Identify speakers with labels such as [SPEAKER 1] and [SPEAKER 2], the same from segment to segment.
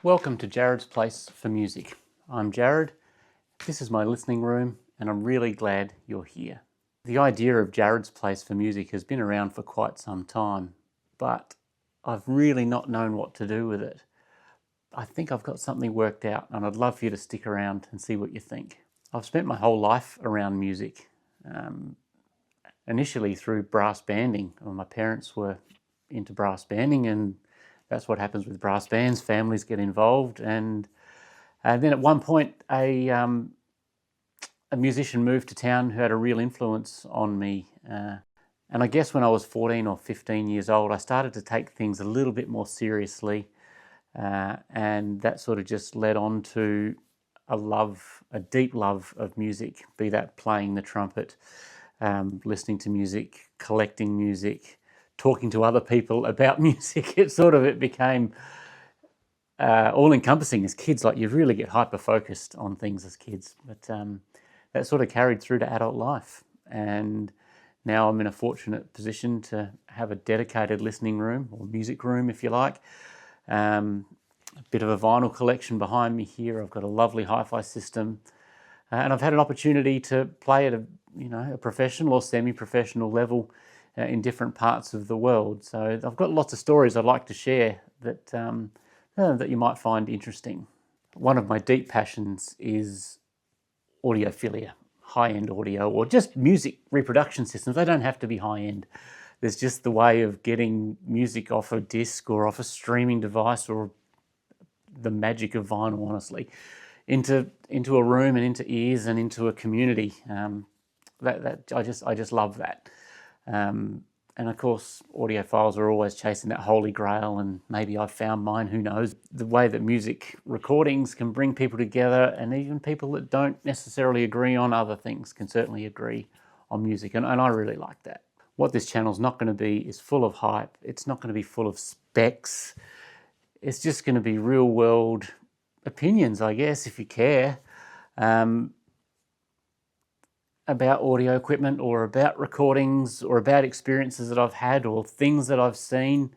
[SPEAKER 1] Welcome to Jarrod's Place for Music. I'm Jarrod, this is my listening room, and I'm really glad you're here. The idea of Jarrod's Place for Music has been around for quite some time, but I've really not known what to do with it. I think I've got something worked out, and I'd love for you to stick around and see what you think. I've spent my whole life around music, initially through brass banding. My parents were into brass banding, and that's what happens with brass bands. Families get involved, and then at one point a musician moved to town who had a real influence on me. And I guess when I was 14 or 15 years old, I started to take things a little bit more seriously, and that sort of just led on to a deep love of music, be that playing the trumpet, listening to music, collecting music, talking to other people about music. It became all-encompassing as kids. Like, you really get hyper-focused on things as kids. But that sort of carried through to adult life. And now I'm in a fortunate position to have a dedicated listening room, or music room, if you like. A bit of a vinyl collection behind me here. I've got a lovely hi-fi system. And I've had an opportunity to play at a professional or semi-professional level in different parts of the world. So I've got lots of stories I'd like to share that you might find interesting. One of my deep passions is audiophilia, high-end audio, or just music reproduction systems. They don't have to be high-end. There's just the way of getting music off a disc or off a streaming device, or the magic of vinyl, honestly, into a room and into ears and into a community. I just love that. And of course, audiophiles are always chasing that holy grail, and maybe I've found mine, who knows. The way that music recordings can bring people together, and even people that don't necessarily agree on other things can certainly agree on music, and I really like that. What this channel's not going to be is full of hype. It's not going to be full of specs. It's just going to be real world opinions, I guess, if you care, about audio equipment, or about recordings, or about experiences that I've had, or things that I've seen,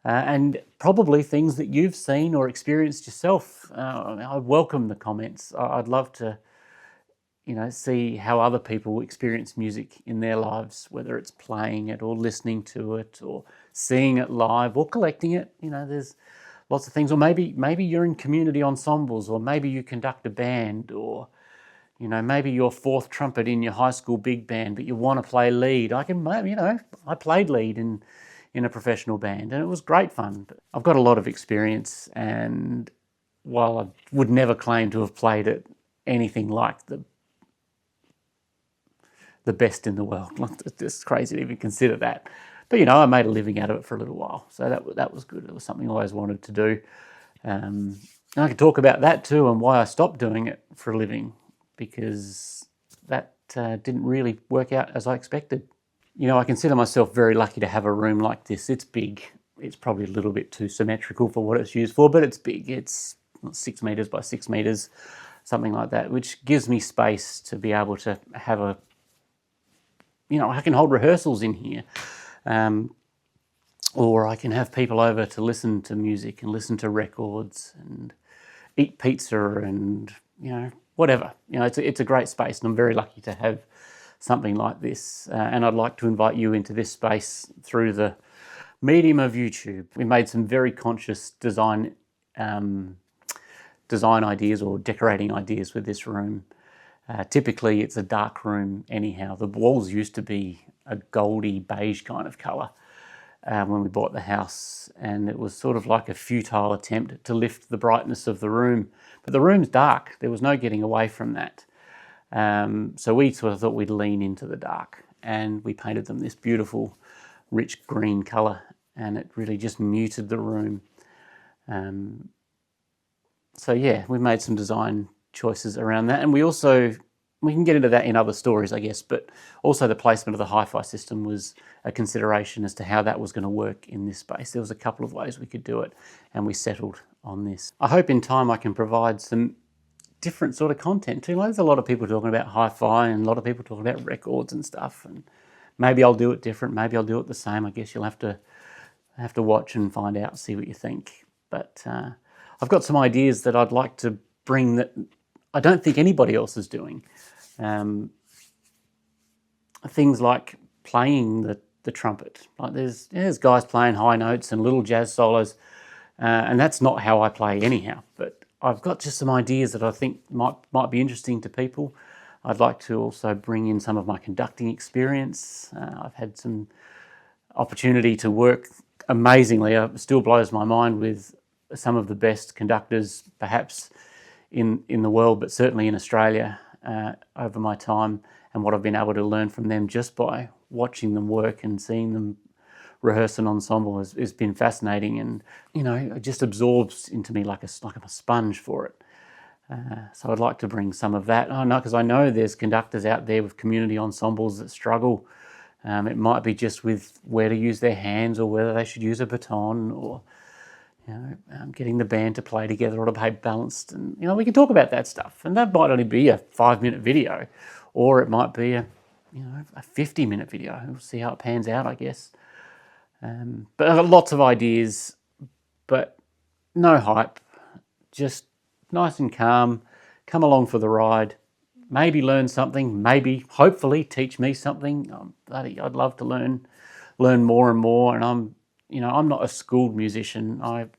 [SPEAKER 1] and probably things that you've seen or experienced yourself. I welcome the comments. I'd love to see how other people experience music in their lives, whether it's playing it or listening to it or seeing it live or collecting it. There's lots of things. Or maybe you're in community ensembles, or maybe you conduct a band, or maybe you're fourth trumpet in your high school big band, but you want to play lead. I played lead in a professional band, and it was great fun. But I've got a lot of experience, and while I would never claim to have played at anything like the best in the world, it's just crazy to even consider that. But I made a living out of it for a little while, so that was good. It was something I always wanted to do. And I could talk about that too, and why I stopped doing it for a living, because that didn't really work out as I expected. I consider myself very lucky to have a room like this. It's big. It's probably a little bit too symmetrical for what it's used for, but it's big. It's 6 meters by 6 meters, something like that, which gives me space to be able to have I can hold rehearsals in here, or I can have people over to listen to music and listen to records and eat pizza and, whatever. It's a great space, and I'm very lucky to have something like this. And I'd like to invite you into this space through the medium of YouTube. We made some very conscious design ideas, or decorating ideas, with this room. Typically, it's a dark room anyhow. The walls used to be a goldy beige kind of colour when we bought the house, and it was sort of like a futile attempt to lift the brightness of the room. But the room's dark. There was no getting away from that. So we sort of thought we'd lean into the dark, and we painted them this beautiful, rich green colour, and it really just muted the room. So yeah, we made some design choices around that, and we can get into that in other stories, I guess, but also the placement of the hi-fi system was a consideration as to how that was going to work in this space. There was a couple of ways we could do it, and we settled on this. I hope in time I can provide some different sort of content too. There's a lot of people talking about hi-fi, and a lot of people talking about records and stuff, and maybe I'll do it different, maybe I'll do it the same. I guess you'll have to watch and find out, see what you think. But I've got some ideas that I'd like to bring that I don't think anybody else is doing. Things like playing the trumpet. Like there's guys playing high notes and little jazz solos, and that's not how I play anyhow. But I've got just some ideas that I think might be interesting to people. I'd like to also bring in some of my conducting experience. I've had some opportunity to work amazingly. It still blows my mind with some of the best conductors, perhaps in the world, but certainly in Australia over my time, and what I've been able to learn from them just by watching them work and seeing them rehearse an ensemble has been fascinating, and it just absorbs into me like I'm a sponge for it. So I'd like to bring some of that. I know, because I know there's conductors out there with community ensembles that struggle. It might be just with where to use their hands, or whether they should use a baton, or getting the band to play together or to play balanced. And we can talk about that stuff. And that might only be a 5-minute video, or it might be a 50-minute video. We'll see how it pans out, I guess. But I've got lots of ideas, but no hype. Just nice and calm. Come along for the ride. Maybe learn something. Maybe, hopefully, teach me something. I'd love to learn more and more. And I'm not a schooled musician. I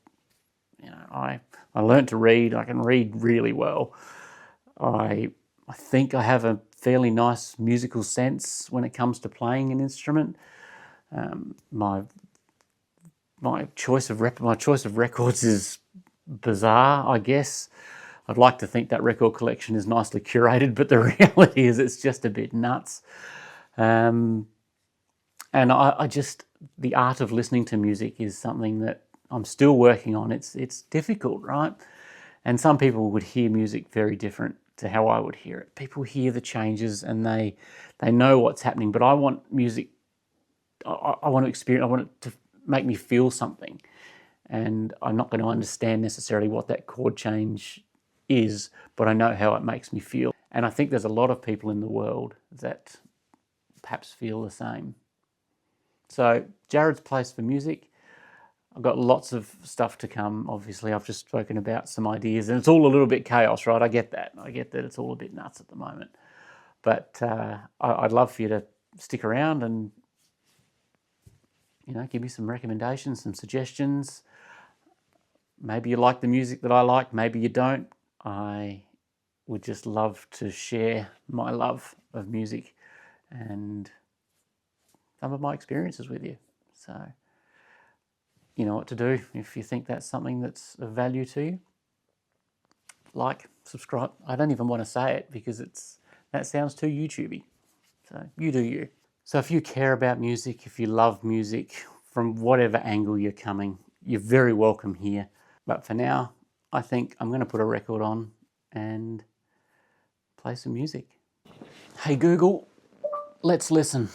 [SPEAKER 1] learned to read. I can read really well. I think I have a fairly nice musical sense when it comes to playing an instrument. My choice of records is bizarre, I guess. I'd like to think that record collection is nicely curated, but the reality is it's just a bit nuts. And I just, the art of listening to music is something that I'm still working on. It's difficult, right? And some people would hear music very different to how I would hear it. People hear the changes and they know what's happening, but I want music, I want to experience, I want it to make me feel something. And I'm not going to understand necessarily what that chord change is, but I know how it makes me feel. And I think there's a lot of people in the world that perhaps feel the same. So Jarrod's Place for Music. I've got lots of stuff to come. Obviously, I've just spoken about some ideas, and it's all a little bit chaos, right? I get that it's all a bit nuts at the moment. But I'd love for you to stick around and give me some recommendations, some suggestions. Maybe you like the music that I like, maybe you don't. I would just love to share my love of music and some of my experiences with you. So you know what to do if you think that's something that's of value to you. Like, subscribe. I don't even want to say it because that sounds too YouTubey. So you do you. So if you care about music, if you love music, from whatever angle you're coming, you're very welcome here. But for now, I think I'm going to put a record on and play some music. Hey Google, let's listen.